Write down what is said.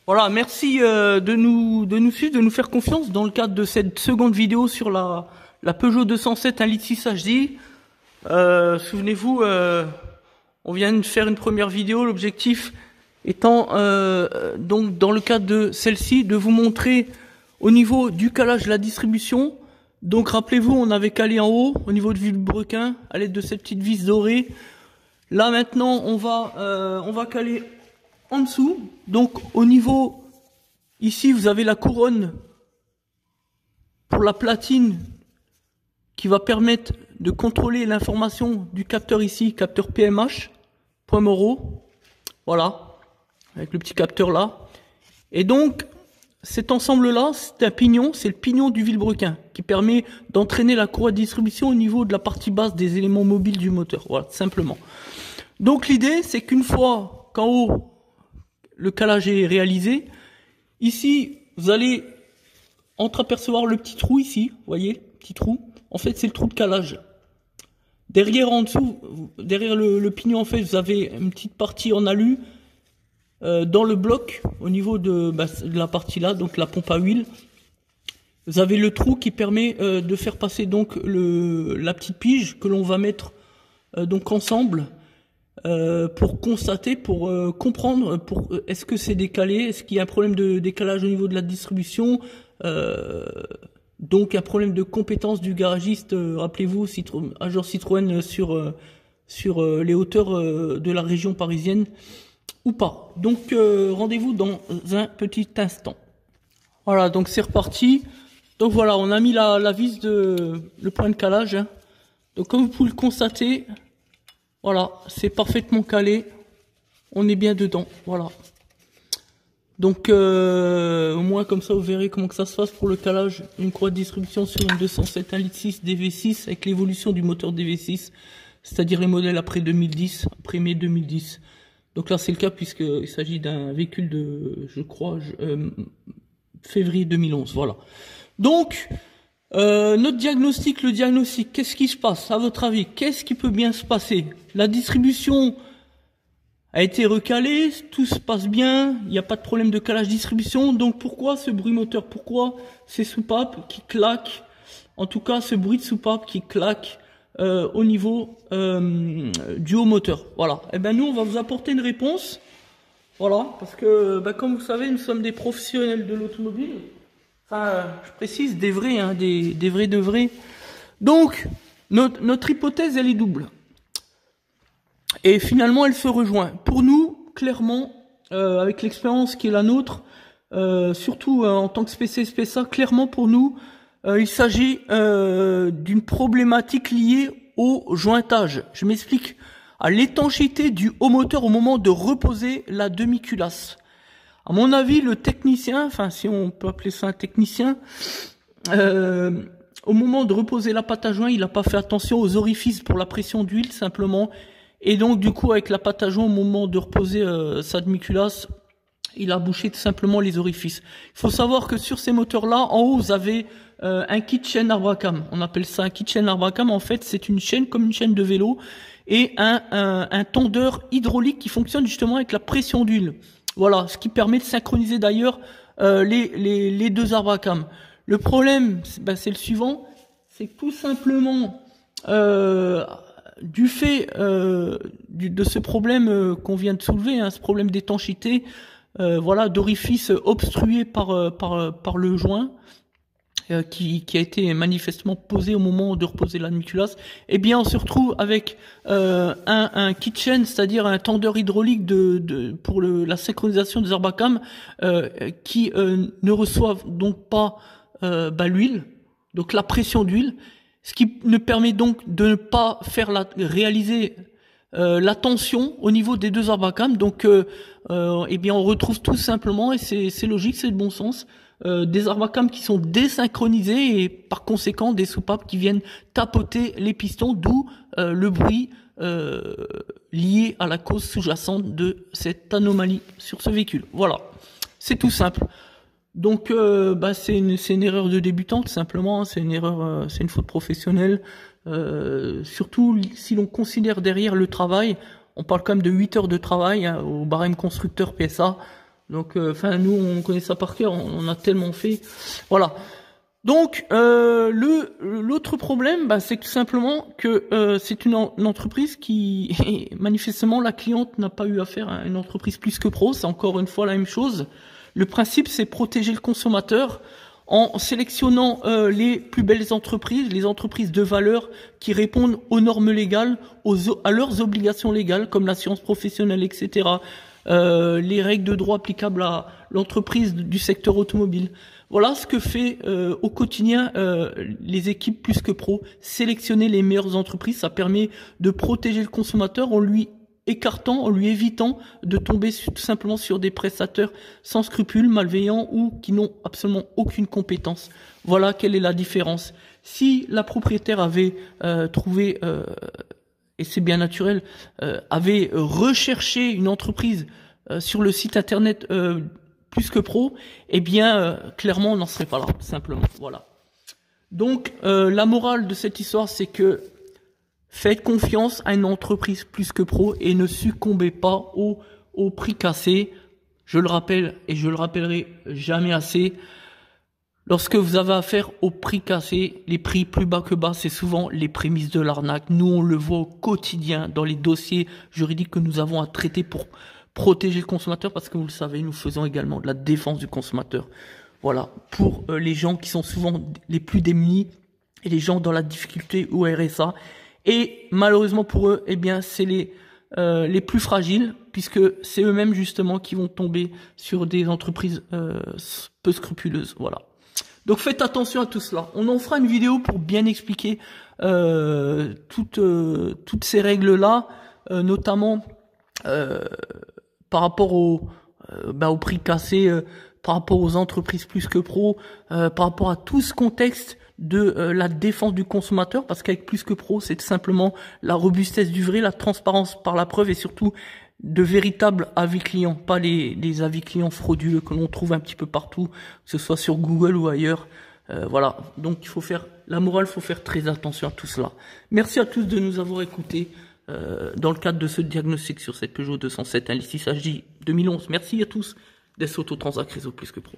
Voilà, merci de nous suivre, de nous faire confiance dans le cadre de cette seconde vidéo sur la Peugeot 207 1.6 litre HD. Souvenez-vous, on vient de faire une première vidéo, l'objectif étant donc dans le cadre de celle-ci de vous montrer au niveau du calage de la distribution. Donc rappelez-vous, on avait calé en haut au niveau de vilebrequin à l'aide de cette petite vis dorée. Là maintenant on va caler en dessous. Donc au niveau ici vous avez la couronne pour la platine qui va permettre de contrôler l'information du capteur ici, capteur PMH, point Moreau. Voilà, avec le petit capteur là. Et donc cet ensemble-là, c'est un pignon, c'est le pignon du vilebrequin qui permet d'entraîner la courroie de distribution au niveau de la partie basse des éléments mobiles du moteur. Voilà, simplement. Donc l'idée, c'est qu'une fois qu'en haut, le calage est réalisé, ici, vous allez entreapercevoir le petit trou ici, vous voyez, petit trou. En fait, c'est le trou de calage. Derrière, en dessous, derrière le pignon, en fait, vous avez une petite partie en alu. Dans le bloc, au niveau de la partie là, donc la pompe à huile, vous avez le trou qui permet de faire passer donc la petite pige que l'on va mettre donc ensemble pour constater, pour comprendre, est-ce que c'est décalé, est-ce qu'il y a un problème de décalage au niveau de la distribution, donc un problème de compétence du garagiste. Rappelez-vous, agent Citroën sur les hauteurs de la région parisienne. Ou pas. Donc rendez-vous dans un petit instant. Voilà, donc c'est reparti. Donc voilà, on a mis la vis le point de calage. Hein. Donc comme vous pouvez le constater, voilà, c'est parfaitement calé. On est bien dedans. Voilà. Donc au moins comme ça vous verrez comment que ça se passe pour le calage. Une courroie de distribution sur une 207 1.6 DV6 avec l'évolution du moteur DV6, c'est-à-dire les modèles après 2010, après mai 2010. Donc là, c'est le cas puisqu'il s'agit d'un véhicule de, je crois, février 2011. Voilà. Donc, notre diagnostic, qu'est-ce qui se passe à votre avis? Qu'est-ce qui peut bien se passer? La distribution a été recalée, tout se passe bien, il n'y a pas de problème de calage distribution. Donc pourquoi ce bruit moteur? Pourquoi ces soupapes qui claquent? En tout cas, ce bruit de soupape qui claque au niveau du haut moteur. Voilà. Et ben nous on va vous apporter une réponse. Voilà, parce que comme vous savez, nous sommes des professionnels de l'automobile. Enfin, je précise des vrais, hein, des vrais de vrais. Donc notre hypothèse elle est double. Et finalement elle se rejoint. Pour nous, clairement, avec l'expérience qui est la nôtre, surtout en tant que spécialiste, clairement pour nous, il s'agit d'une problématique liée au jointage. Je m'explique. À l'étanchéité du haut moteur au moment de reposer la demi-culasse. À mon avis, le technicien, enfin si on peut appeler ça un technicien, au moment de reposer la pâte à joint, il n'a pas fait attention aux orifices pour la pression d'huile simplement. Et donc du coup, avec la pâte à joint, au moment de reposer sa demi-culasse, il a bouché tout simplement les orifices. Il faut savoir que sur ces moteurs-là, en haut, vous avez un kit chaîne arbre à cam. On appelle ça un kit chaîne arbre à cam. En fait, c'est une chaîne comme une chaîne de vélo et un tendeur hydraulique qui fonctionne justement avec la pression d'huile. Voilà, ce qui permet de synchroniser d'ailleurs les deux arbres à cam. Le problème, c'est le suivant, c'est que tout simplement du fait de ce problème qu'on vient de soulever, hein, ce problème d'étanchéité, voilà, d'orifice obstrué par le joint qui a été manifestement posé au moment de reposer la demi-culasse. Eh bien, on se retrouve avec un kit chain, c'est-à-dire un tendeur hydraulique pour la synchronisation des arbres à cam qui ne reçoivent donc pas l'huile, donc la pression d'huile, ce qui ne permet donc de ne pas faire réaliser la tension au niveau des deux arbres à cam. Donc eh bien on retrouve tout simplement, et c'est logique, c'est de bon sens, des arbres à cam qui sont désynchronisés et par conséquent des soupapes qui viennent tapoter les pistons, d'où le bruit lié à la cause sous-jacente de cette anomalie sur ce véhicule. Voilà, c'est tout simple. Donc c'est une erreur de débutant tout simplement, hein, c'est une erreur, c'est une faute professionnelle. Surtout si l'on considère derrière le travail, on parle quand même de 8 heures de travail hein, au barème constructeur PSA. Donc, enfin, nous, on connaît ça par cœur, on a tellement fait. Voilà. Donc, l'autre problème, bah, c'est tout simplement que c'est une entreprise qui, manifestement, la cliente n'a pas eu affaire à une entreprise plus que pro. C'est encore une fois la même chose. Le principe, c'est protéger le consommateur en sélectionnant les plus belles entreprises, les entreprises de valeur qui répondent aux normes légales, à leurs obligations légales, comme l'assurance professionnelle, etc. Les règles de droit applicables à l'entreprise du secteur automobile. Voilà ce que fait au quotidien les équipes plus que pro. Sélectionner les meilleures entreprises, ça permet de protéger le consommateur en lui évitant de tomber tout simplement sur des prestataires sans scrupules, malveillants ou qui n'ont absolument aucune compétence. Voilà quelle est la différence. Si la propriétaire avait trouvé, et c'est bien naturel, avait recherché une entreprise sur le site internet plus que pro, eh bien clairement on n'en serait pas là, simplement. Voilà. Donc la morale de cette histoire, c'est que faites confiance à une entreprise plus que pro et ne succombez pas au prix cassé. Je le rappelle et je le rappellerai jamais assez. Lorsque vous avez affaire au prix cassé, les prix plus bas que bas, c'est souvent les prémices de l'arnaque. Nous, on le voit au quotidien dans les dossiers juridiques que nous avons à traiter pour protéger le consommateur, parce que vous le savez, nous faisons également de la défense du consommateur. Voilà, pour les gens qui sont souvent les plus démunis et les gens dans la difficulté au RSA. Et malheureusement pour eux, eh bien, c'est les plus fragiles, puisque c'est eux-mêmes justement qui vont tomber sur des entreprises peu scrupuleuses. Voilà. Donc faites attention à tout cela. On en fera une vidéo pour bien expliquer toutes ces règles-là, notamment par rapport au prix cassé, par rapport aux entreprises plus que pro, par rapport à tout ce contexte de la défense du consommateur, parce qu'avec plus que pro, c'est tout simplement la robustesse du vrai, la transparence par la preuve et surtout de véritables avis clients, pas les avis clients frauduleux que l'on trouve un petit peu partout, que ce soit sur Google ou ailleurs. Voilà, donc il faut faire la morale, il faut faire très attention à tout cela. Merci à tous de nous avoir écoutés dans le cadre de ce diagnostic sur cette Peugeot 207 1.6 HJ 2011. Merci à tous d'être auto-transac réseau plus que pro.